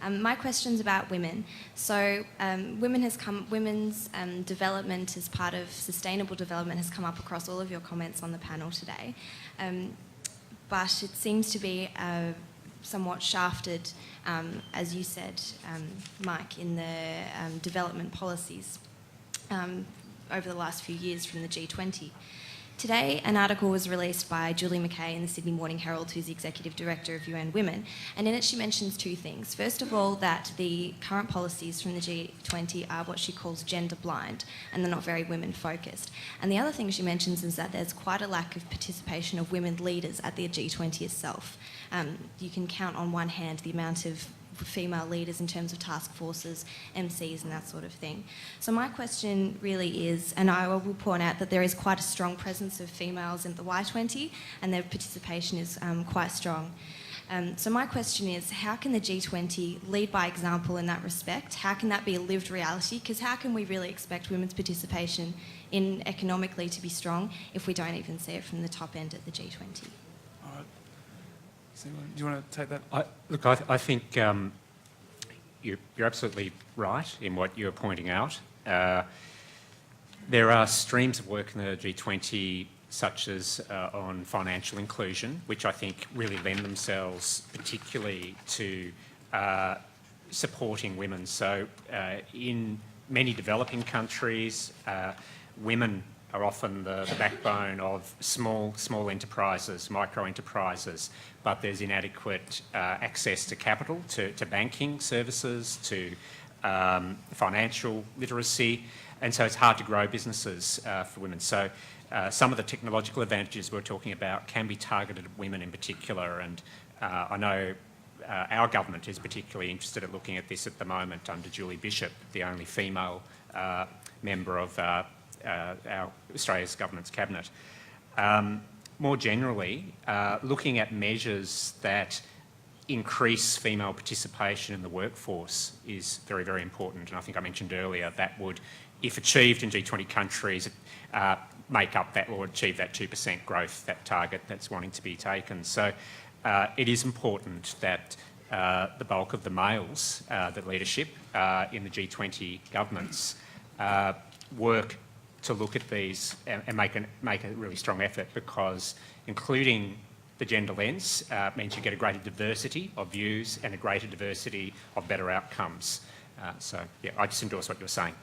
My question's about women. So women's development as part of sustainable development has come up across all of your comments on the panel today. But it seems to be somewhat shafted, as you said, Mike, in the development policies over the last few years from the G20. Today, an article was released by Julie McKay in the Sydney Morning Herald, who's the Executive Director of UN Women, and in it she mentions two things. First of all, that the current policies from the G20 are what she calls gender blind, and they're not very women focused. And the other thing she mentions is that there's quite a lack of participation of women leaders at the G20 itself. You can count on one hand the amount of female leaders in terms of task forces, MCs and that sort of thing. So my question really is, and I will point out that there is quite a strong presence of females in the Y20 and their participation is quite strong. So my question is, how can the G20 lead by example in that respect? How can that be a lived reality? Because how can we really expect women's participation in economically to be strong if we don't even see it from the top end at the G20? Do you want to take that? I think you're absolutely right in what you're pointing out. There are streams of work in the G20 such as on financial inclusion, which I think really lend themselves particularly to supporting women. So in many developing countries, women are often the backbone of small enterprises, micro enterprises, but there's inadequate access to capital, to banking services, to financial literacy, and so it's hard to grow businesses for women. So some of the technological advantages we're talking about can be targeted at women in particular, and I know our government is particularly interested in looking at this at the moment under Julie Bishop, the only female member of Australia's government's cabinet. More generally, looking at measures that increase female participation in the workforce is very, very important. And I think I mentioned earlier that would, if achieved in G20 countries, make up that or achieve that 2% growth, that target that's wanting to be taken. So it is important that the bulk of the males, the leadership in the G20 governments, work to look at these and make a really strong effort, because including the gender lens means you get a greater diversity of views and a greater diversity of better outcomes. So, yeah, I just endorse what you're saying.